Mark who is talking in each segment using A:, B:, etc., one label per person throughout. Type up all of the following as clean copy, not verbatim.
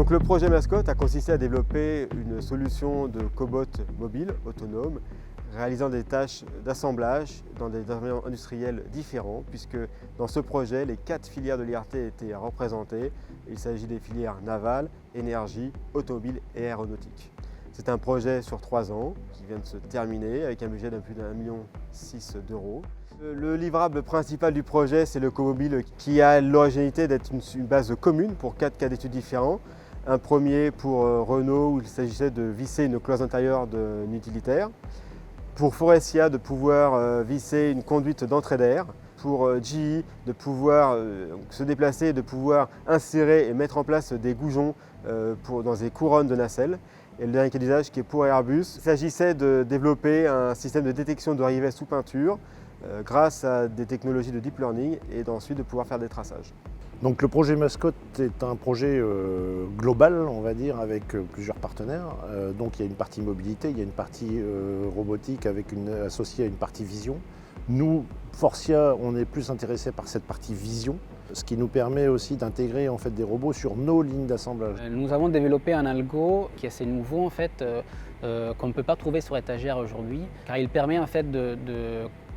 A: Donc le projet Mascotte a consisté à développer une solution de cobot mobile autonome réalisant des tâches d'assemblage dans des environnements industriels différents, puisque dans ce projet, les 4 filières de l'IRT étaient représentées. Il s'agit des filières navales, énergie, automobile et aéronautique. C'est un projet sur 3 ans qui vient de se terminer avec un budget d'un plus d'1,6 million d'euros. Le livrable principal du projet, c'est le cobobile qui a l'originalité d'être une base commune pour 4 cas d'études différents. Un premier pour Renault où il s'agissait de visser une cloise intérieure d'un utilitaire. Pour Faurecia, de pouvoir visser une conduite d'entrée d'air. Pour GE, de pouvoir se déplacer, de pouvoir insérer et mettre en place des goujons dans des couronnes de nacelles. Et le dernier cas d'usage qui est pour Airbus, il s'agissait de développer un système de détection de rivets sous peinture grâce à des technologies de deep learning et ensuite de pouvoir faire des traçages.
B: Donc le projet Mascotte est un projet global, on va dire, avec plusieurs partenaires. Donc il y a une partie mobilité, il y a une partie robotique associée à une partie vision. Nous, Faurecia, on est plus intéressés par cette partie vision, ce qui nous permet aussi d'intégrer en fait, des robots sur nos lignes d'assemblage.
C: Nous avons développé un algo qui est assez nouveau en fait, qu'on ne peut pas trouver sur étagère aujourd'hui, car il permet en fait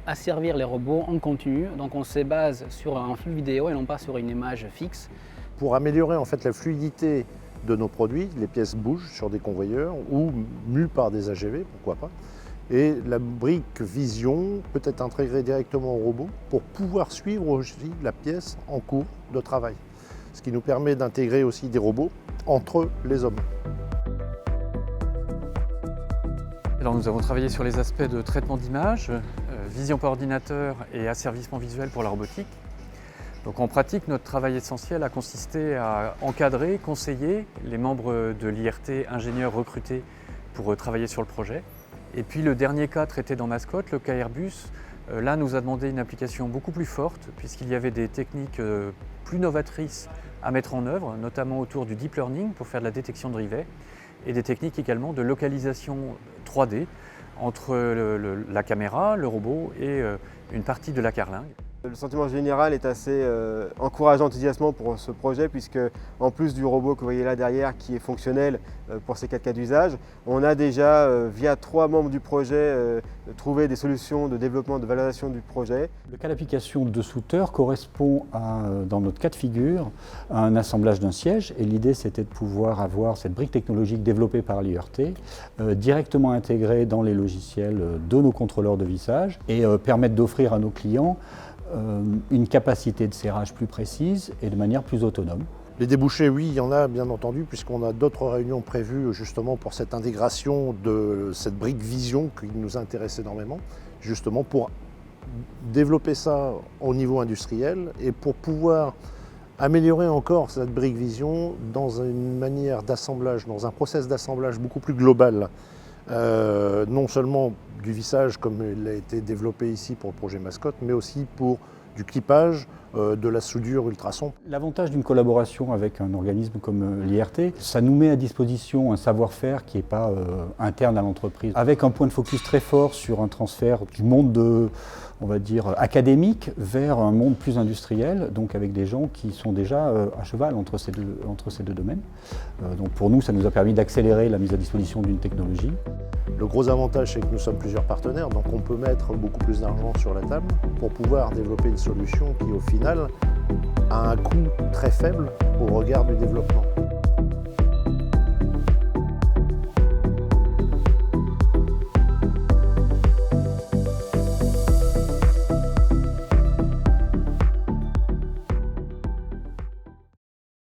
C: asservir les robots en continu. Donc on se base sur un flux vidéo et non pas sur une image fixe.
B: Pour améliorer en fait la fluidité de nos produits, les pièces bougent sur des convoyeurs ou mues par des AGV, pourquoi pas. Et la brique vision peut être intégrée directement au robot pour pouvoir suivre aussi la pièce en cours de travail. Ce qui nous permet d'intégrer aussi des robots entre les hommes.
D: Alors nous avons travaillé sur les aspects de traitement d'image, vision par ordinateur et asservissement visuel pour la robotique. Donc en pratique, notre travail essentiel a consisté à encadrer, conseiller les membres de l'IRT, ingénieurs recrutés pour travailler sur le projet. Et puis le dernier cas traité dans Mascotte, le cas Airbus, là nous a demandé une application beaucoup plus forte puisqu'il y avait des techniques plus novatrices à mettre en œuvre, notamment autour du deep learning pour faire de la détection de rivets et des techniques également de localisation 3D entre la caméra, le robot et une partie de la carlingue.
A: Le sentiment général est assez encourageant, enthousiasmant pour ce projet puisque en plus du robot que vous voyez là derrière qui est fonctionnel pour ces 4 cas d'usage, on a déjà via 3 membres du projet trouvé des solutions de développement, de valorisation du projet.
E: Le cas d'application de Souter correspond dans notre cas de figure à un assemblage d'un siège et l'idée c'était de pouvoir avoir cette brique technologique développée par l'IRT directement intégrée dans les logiciels de nos contrôleurs de vissage et permettre d'offrir à nos clients une capacité de serrage plus précise et de manière plus autonome.
B: Les débouchés, oui, il y en a bien entendu, puisqu'on a d'autres réunions prévues justement pour cette intégration de cette brique vision qui nous intéresse énormément, justement pour développer ça au niveau industriel et pour pouvoir améliorer encore cette brique vision dans une manière d'assemblage, dans un process d'assemblage beaucoup plus global. Non seulement du vissage comme il a été développé ici pour le projet Mascotte, mais aussi pour du clippage, de la soudure ultrason.
E: L'avantage d'une collaboration avec un organisme comme l'IRT, ça nous met à disposition un savoir-faire qui n'est pas interne à l'entreprise, avec un point de focus très fort sur un transfert du monde on va dire, académique vers un monde plus industriel, donc avec des gens qui sont déjà à cheval entre ces deux domaines. Donc pour nous, ça nous a permis d'accélérer la mise à disposition d'une technologie.
B: Le gros avantage, c'est que nous sommes plusieurs partenaires, donc on peut mettre beaucoup plus d'argent sur la table pour pouvoir développer une solution qui, au final, a un coût très faible au regard du développement.